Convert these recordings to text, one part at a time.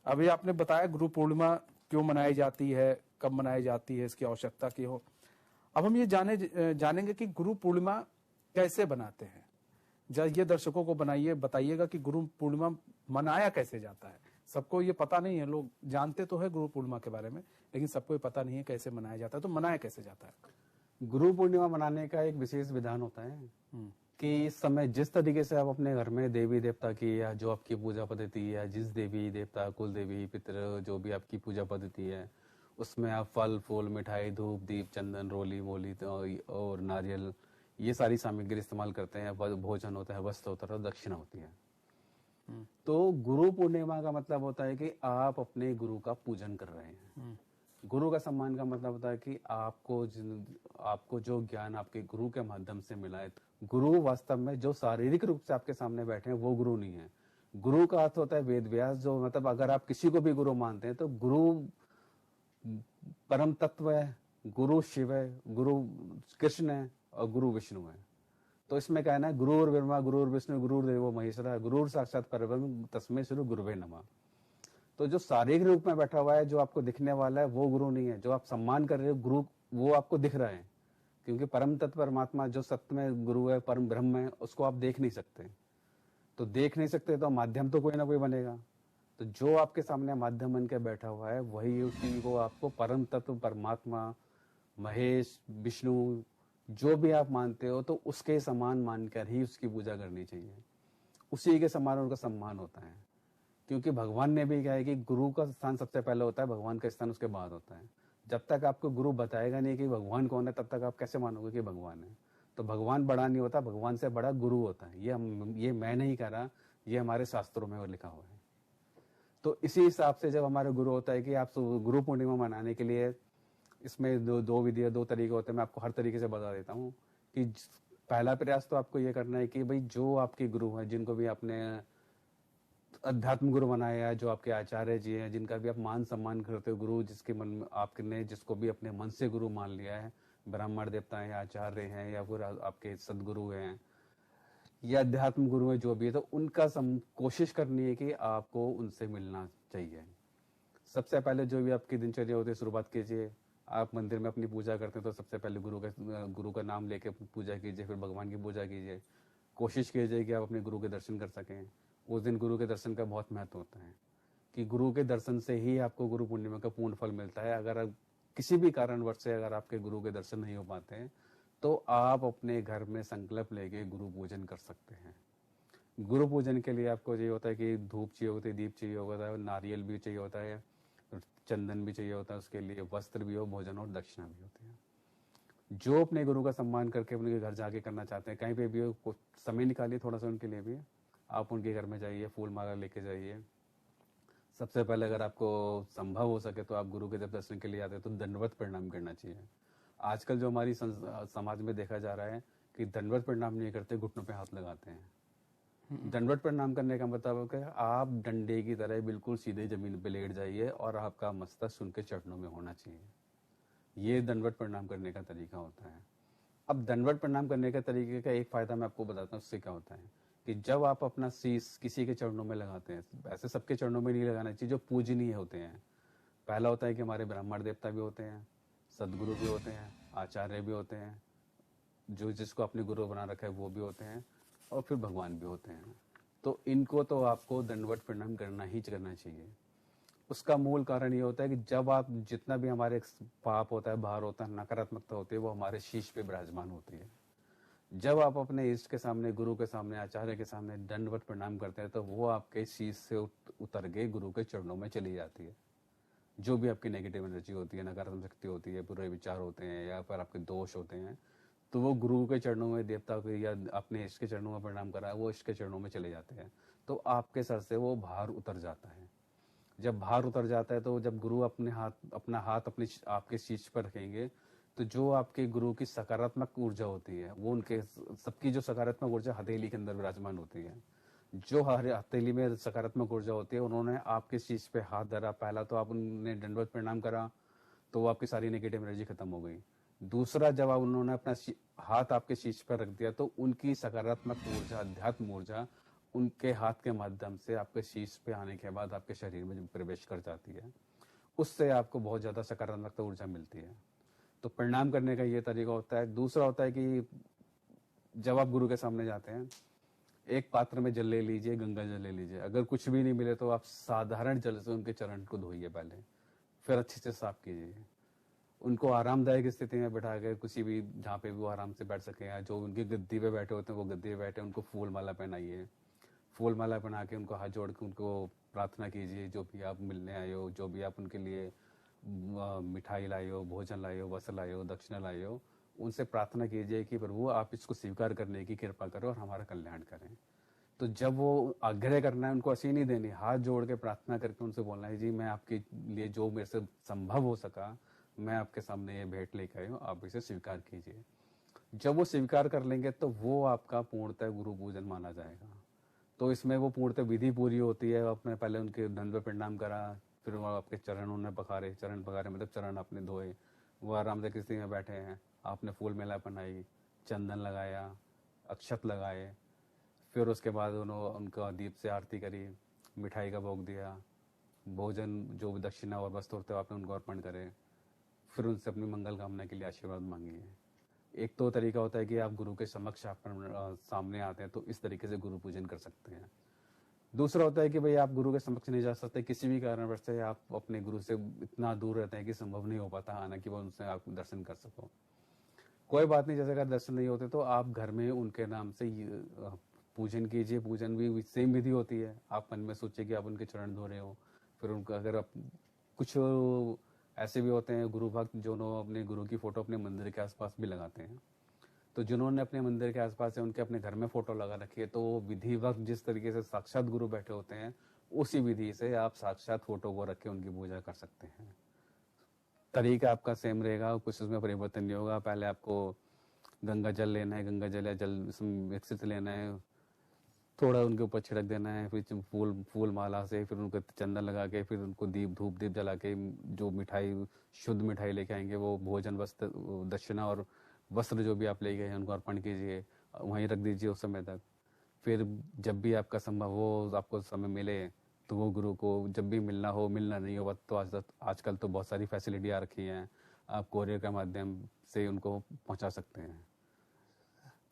अभी आपने बताया गुरु पूर्णिमा क्यों मनाई जाती है, कब मनाई जाती है, इसकी आवश्यकता की हो। अब हम ये जानेंगे कि गुरु पूर्णिमा कैसे बनाते हैं। ये दर्शकों को बताइएगा कि गुरु पूर्णिमा मनाया कैसे जाता है। सबको ये पता नहीं है, लोग जानते तो है गुरु पूर्णिमा के बारे में, लेकिन सबको ये पता नहीं है कैसे मनाया जाता है। तो मनाया कैसे जाता है? गुरु पूर्णिमा मनाने का एक विशेष विधान होता है कि इस समय जिस तरीके से आप अपने घर में देवी देवता की या जो आपकी पूजा पद्धति है, जिस देवी देवता, कुल देवी पितर जो भी आपकी पूजा पद्धति है, उसमें आप फल फूल मिठाई धूप दीप चंदन रोली मोली और नारियल ये सारी सामग्री इस्तेमाल करते हैं। भोजन होता है, वस्त्र होता है और दक्षिणा होती है। तो गुरु पूर्णिमा का मतलब होता है कि आप अपने गुरु का पूजन कर रहे हैं। गुरु का सम्मान का मतलब होता है कि आपको जो ज्ञान आपके गुरु के माध्यम से मिला है। गुरु वास्तव में जो शारीरिक रूप से आपके सामने बैठे हैं वो गुरु नहीं है। गुरु का अर्थ होता है वेद व्यास, जो मतलब अगर आप किसी को भी गुरु मानते हैं तो गुरु परम तत्व है, गुरु शिव है, गुरु कृष्ण है और गुरु विष्णु है। तो इसमें कहना है गुरुर् ब्रह्मा गुरुर् विष्णु गुरुर्देवो महेश्वरः गुरुर् साक्षात परब्रह्म तस्मै श्री गुरुवे नमः। तो जो शारीरिक रूप में बैठा हुआ है, जो आपको दिखने वाला है, वो गुरु नहीं है। जो आप सम्मान कर रहे हो गुरु, वो आपको दिख रहा है, क्योंकि परम तत्व परमात्मा जो सत्य में गुरु है, परम ब्रह्म है, उसको आप देख नहीं सकते। तो देख नहीं सकते तो माध्यम तो कोई ना कोई बनेगा। तो जो आपके सामने माध्यम बन के बैठा हुआ है वही उसी को आपको परम तत्व परमात्मा महेश विष्णु जो भी आप मानते हो तो उसके समान मानकर ही उसकी पूजा करनी चाहिए। उसी के समान उनका सम्मान होता है, क्योंकि भगवान ने भी कहा है कि गुरु का स्थान सबसे पहले होता है, भगवान का स्थान उसके बाद होता है। जब तक आपको गुरु बताएगा नहीं कि भगवान कौन है, तब तक आप कैसे मानोगे कि भगवान है। तो भगवान बड़ा नहीं होता, भगवान से बड़ा गुरु होता है। ये मैं नहीं कह रहा, ये हमारे शास्त्रों में लिखा हुआ है। तो इसी हिसाब से जब हमारा गुरु होता है कि आप गुरु पूर्णिमा मनाने के लिए इसमें दो विधि, दो तरीके होते हैं। मैं आपको हर तरीके से बता देता हूँ कि पहला प्रयास तो आपको ये करना है कि भाई जो आपके गुरु हैं, जिनको भी आपने अध्यात्म गुरु बनाया है, जो आपके आचार्य जी हैं, जिनका भी आप मान सम्मान करते हो, गुरु जिसके मन में आपने जिसको भी अपने मन से गुरु मान लिया है, ब्राह्मण देवता है या आचार्य हैं या फिर आपके सदगुरु हैं या अध्यात्म गुरु है, जो भी है, तो उनका कोशिश करनी है कि आपको उनसे मिलना चाहिए। सबसे पहले जो भी आपकी दिनचर्या होती है शुरुआत कीजिए। आप मंदिर में अपनी पूजा करते हैं तो सबसे पहले गुरु का नाम लेके पूजा कीजिए, फिर भगवान की पूजा कीजिए। कोशिश कीजिए कि आप अपने गुरु के दर्शन कर सकें। उस दिन गुरु के दर्शन का बहुत महत्व होता है कि गुरु के दर्शन से ही आपको गुरु पूर्णिमा का पूर्ण फल मिलता है। अगर किसी भी कारणवश से अगर आपके गुरु के दर्शन नहीं हो पाते हैं तो आप अपने घर में संकल्प लेके गुरु पूजन कर सकते हैं। गुरु पूजन के लिए आपको ये होता है कि धूप चाहिए होती है, दीप चाहिए होता है, नारियल भी चाहिए होता है, चंदन भी चाहिए होता है, उसके लिए वस्त्र भी हो, भोजन और दक्षिणा भी होती है। जो अपने गुरु का सम्मान करके उनके घर जाके करना चाहते हैं, कहीं पे भी हो, समय निकालिए थोड़ा सा उनके लिए भी। आप उनके घर में जाइए, फूल माला लेके जाइए। सबसे पहले अगर आपको संभव हो सके तो आप गुरु के जब दर्शन के लिए आते हैं तो दंडवत प्रणाम करना चाहिए। आजकल जो हमारी समाज में देखा जा रहा है कि दंडवत प्रणाम नहीं करते, घुटनों पे हाथ लगाते हैं। दंडवत प्रणाम करने का मतलब है आप डंडे की तरह बिल्कुल सीधे जमीन पे लेट जाइए और आपका मस्तक उनके चरणों में होना चाहिए। ये दंडवत प्रणाम करने का तरीका होता है। अब दंडवत प्रणाम करने के तरीके का एक फायदा मैं आपको बताता हूँ। उससे क्या होता है कि जब आप अपना शीश किसी के चरणों में लगाते हैं, ऐसे सबके चरणों में नहीं लगाना चाहिए, जो पूजनीय होते हैं। पहला होता है कि हमारे ब्राह्मण देवता भी होते हैं, सदगुरु भी होते हैं, आचार्य भी होते हैं, जो जिसको अपने गुरु बना रखा है वो भी होते हैं, और फिर भगवान भी होते हैं। तो इनको तो आपको दंडवत प्रणाम करना ही करना चाहिए। उसका मूल कारण ये होता है कि जब आप जितना भी हमारे पाप होता है, भार होता है, नकारात्मकता होती है, वो हमारे शीश पे विराजमान होती है। जब आप अपने इष्ट के सामने, गुरु के सामने, आचार्य के सामने दंडवत प्रणाम करते हैं तो वो आपके शीश से उतर के गुरु के चरणों में चली जाती है। जो भी आपकी नेगेटिव एनर्जी होती है, नकारात्मक शक्ति होती है, बुरे विचार होते हैं या फिर आपके दोष होते हैं, तो वो गुरु के चरणों में, देवता को या अपने इष्ट के चरणों में प्रणाम करा, वो इष्ट के चरणों में चले जाते हैं। तो आपके सर से वो भार उतर जाता है। जब भार उतर जाता है तो जब गुरु अपना हाथ अपने आपके शीश पर रखेंगे तो जो आपके गुरु की सकारात्मक ऊर्जा होती है, वो उनके सबकी जो सकारात्मक ऊर्जा हथेली के अंदर विराजमान होती है। जो हथेली में सकारात्मक ऊर्जा होती है, उन्होंने आपके शीश पे हाथ धरा। पहला तो आप उन्होंने दंडवत प्रणाम करा तो वो आपकी सारी नेगेटिव एनर्जी खत्म हो गई। दूसरा, जब उन्होंने अपना हाथ आपके शीश पर रख दिया तो उनकी सकारात्मक ऊर्जा, अध्यात्म ऊर्जा उनके हाथ के माध्यम से आपके शीश पे आने के बाद आपके शरीर में प्रवेश कर जाती है, उससे आपको बहुत ज़्यादा सकारात्मक ऊर्जा मिलती है। तो प्रणाम करने का ये तरीका होता है। दूसरा होता है कि जब आप गुरु के सामने जाते हैं, एक पात्र में जल ले लीजिए, गंगा जल ले लीजिए। अगर कुछ भी नहीं मिले तो आप साधारण जल से उनके चरण को धोइए पहले, फिर अच्छे से साफ कीजिए। उनको आरामदायक स्थिति में बैठा के किसी भी जहाँ पे भी वो आराम से बैठ सके, या जो उनकी गद्दी पे बैठे होते हैं वो गद्दी पे बैठे, उनको फूल माला पहनाइए। फूल माला पहना के उनको हाथ जोड़ के उनको प्रार्थना कीजिए, जो भी आप मिलने आए हो, जो भी आप उनके लिए मिठाई लाए हो, भोजन लाए हो, वस्त्र लाए हो, दक्षिणा लाए हो, उनसे प्रार्थना कीजिए कि प्रभु आप इसको स्वीकार करने की कृपा करो और हमारा कल्याण करें। तो जब वो आग्रह करना है, उनको ऐसी नहीं देनी, हाथ जोड़ के प्रार्थना करके उनसे बोलना है, जी मैं आपके लिए जो मेरे से संभव हो सका मैं आपके सामने ये भेंट लेकर आई हूँ, आप इसे स्वीकार कीजिए। जब वो स्वीकार कर लेंगे तो वो आपका पूर्णतः गुरु पूजन माना जाएगा। तो इसमें वो पूर्णतः विधि पूरी होती है। आपने पहले उनके दंड पे प्रणाम करा, फिर वो आपके चरण उन्हें पखारे, चरण पखारे मतलब चरण आपने धोए, वो आराम से किसी में बैठे हैं, आपने फूल मेला पहनाई, चंदन लगाया, अक्षत लगाए, फिर उसके बाद उनका दीप से आरती करी, मिठाई का भोग दिया, भोजन जो दक्षिणा और वस्त्र होते हैं आपने उनको अर्पण करे, फिर उनसे अपनी मंगल कामना के लिए आशीर्वाद मांगिए। एक तो तरीका होता है कि आप गुरु के समक्ष आप सामने आते हैं तो इस तरीके से गुरु पूजन कर सकते हैं। दूसरा होता है कि भाई आप गुरु के समक्ष नहीं जा सकते, किसी भी कारणवश से आप अपने गुरु से इतना दूर रहते हैं कि संभव नहीं हो पाता आना कि वो उनसे आप दर्शन कर सको। कोई बात नहीं, जैसे अगर दर्शन नहीं होते तो आप घर में उनके नाम से पूजन कीजिए। पूजन भी सेम विधि होती है। आप मन में सोचिए कि आप उनके चरण धो रहे हो, फिर उनका अगर आप कुछ ऐसे भी होते हैं गुरु भक्त जो अपने गुरु की फोटो अपने मंदिर के आसपास भी लगाते हैं। तो जिन्होंने अपने मंदिर के आसपास है उनके अपने घर में फोटो लगा रखी है, तो विधिवत जिस तरीके से साक्षात गुरु बैठे होते हैं उसी विधि से आप साक्षात फोटो को रख के उनकी पूजा कर सकते हैं। तरीका आपका सेम रहेगा, कुछ उसमें परिवर्तन नहीं होगा। पहले आपको गंगा जल लेना है, गंगा जल या जल मिक्सित लेना है, थोड़ा उनके ऊपर छिड़क देना है, फिर फूल माला से फिर उनको चंदन लगा के फिर उनको धूप दीप जला के जो मिठाई शुद्ध मिठाई लेके आएंगे वो भोजन वस्त्र दक्षिणा और वस्त्र जो भी आप ले गए हैं उनको अर्पण कीजिए, वहीं रख दीजिए उस समय तक। फिर जब भी आपका संभव हो, आपको समय मिले तो वो गुरु को जब भी मिलना हो, मिलना नहीं हो तो आजकल तो बहुत सारी फैसिलिटी आ रखी हैं, आप कोरियर के माध्यम से उनको पहुंचा सकते हैं।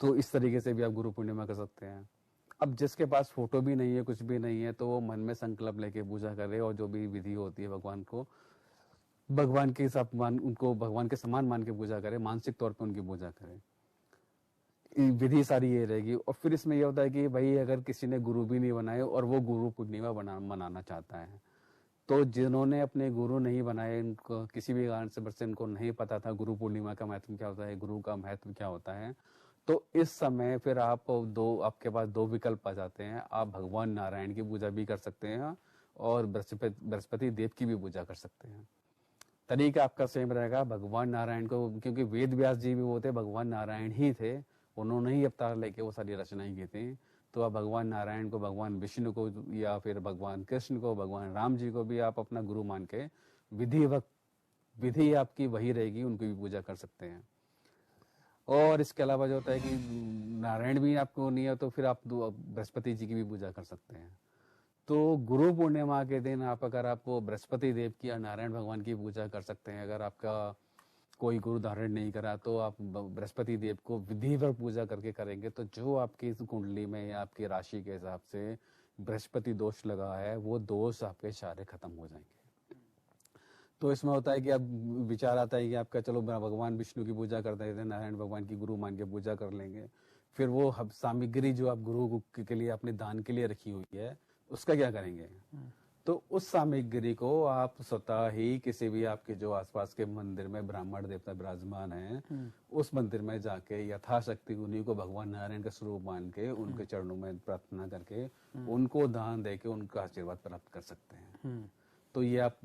तो इस तरीके से भी आप गुरु पूर्णिमा कर सकते हैं। अब जिसके पास फोटो भी नहीं है, कुछ भी नहीं है, तो वो मन में संकल्प लेके पूजा करे और जो भी विधि होती है भगवान को भगवान के साथ उनको भगवान के समान मान के पूजा करे, मानसिक तौर पे उनकी पूजा करे। विधि सारी ये रहेगी। और फिर इसमें ये होता है कि भाई अगर किसी ने गुरु भी नहीं बनाए और वो गुरु पूर्णिमा मनाना चाहता है, तो जिन्होंने अपने गुरु नहीं बनाए, इनको किसी भी कारण से इनको नहीं पता था गुरु पूर्णिमा का महत्व क्या होता है, गुरु का महत्व क्या होता है, तो इस समय फिर आपके पास दो विकल्प आ जाते हैं। आप भगवान नारायण की पूजा भी कर सकते हैं और बृहस्पति देव की भी पूजा कर सकते हैं। तरीका आपका सेम रहेगा। भगवान नारायण को, क्योंकि वेद व्यास जी भी वो थे, भगवान नारायण ही थे, उन्होंने ही अवतार लेके वो सारी रचनाएं की थी। तो आप भगवान नारायण को, भगवान विष्णु को या फिर भगवान कृष्ण को, भगवान राम जी को भी आप अपना गुरु मान के विधि आपकी वही रहेगी, उनकी भी पूजा कर सकते हैं। और इसके अलावा जो होता है कि नारायण भी आपको नहीं है तो फिर आप बृहस्पति जी की भी पूजा कर सकते हैं। तो गुरु पूर्णिमा के दिन अगर आप बृहस्पति देव की या नारायण भगवान की पूजा कर सकते हैं। अगर आपका कोई गुरु धारण नहीं करा तो आप बृहस्पति देव को विधिवत पूजा करके करेंगे, तो जो आपकी कुंडली में या आपकी राशि के हिसाब से बृहस्पति दोष लगा है वो दोष आपके सारे खत्म हो जाएंगे। तो इसमें होता है कि अब विचार आता है कि आपका चलो भगवान विष्णु की पूजा करते हैं, नारायण भगवान की गुरु मान के पूजा कर लेंगे, फिर वो सामग्री जो आप गुरु के लिए अपने दान के लिए रखी हुई है उसका क्या करेंगे। तो उस सामग्री को आप स्वतः ही किसी भी आपके जो आसपास के मंदिर में ब्राह्मण देवता विराजमान हैं उस मंदिर में जाके यथाशक्ति उन्हीं को भगवान नारायण का स्वरूप मान के उनके चरणों में प्रार्थना करके उनको दान देके उनका आशीर्वाद प्राप्त कर सकते हैं। तो ये आप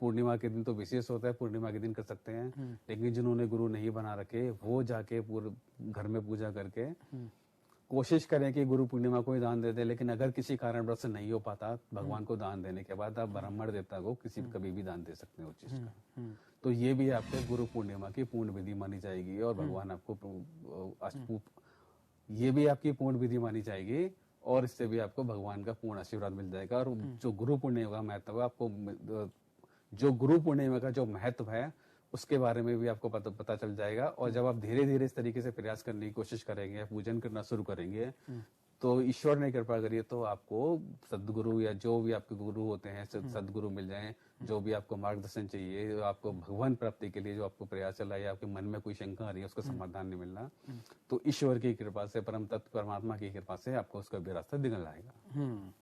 पूर्णिमा के दिन तो विशेष होता है, पूर्णिमा के दिन कर सकते हैं। लेकिन जिन्होंने गुरु नहीं बना रखे वो जाके पूरे घर में पूजा करके कोशिश करें कि गुरु पूर्णिमा को ही दान दे दे। लेकिन अगर किसी कारणवश से नहीं हो पाता भगवान को दान देने के बाद आप ब्राह्मण देवता को कभी भी दान दे सकते हैं उस चीज का। तो ये भी आपके गुरु पूर्णिमा की पूर्ण विधि मानी जाएगी और भगवान आपको ये भी आपकी पूर्ण विधि मानी जाएगी और इससे भी आपको भगवान का पूर्ण आशीर्वाद मिल जाएगा। और जो गुरु पूर्णिमा का महत्व है, आपको जो गुरु पूर्णिमा का जो महत्व है उसके बारे में भी आपको पता चल जाएगा। और जब आप धीरे धीरे इस तरीके से प्रयास करने की कोशिश करेंगे, पूजन करना शुरू करेंगे, तो ईश्वर ने कृपा करिए तो आपको सदगुरु या जो भी आपके गुरु होते हैं सदगुरु मिल जाएं, जो भी आपको मार्गदर्शन चाहिए, आपको भगवान प्राप्ति के लिए जो आपको प्रयास चल रहा है, आपके मन में कोई शंका आ रही है, उसका समाधान नहीं मिल रहा, तो ईश्वर की कृपा से, परम तत्व परमात्मा की कृपा से आपको उसका भी रास्ता दिखने लाएगा।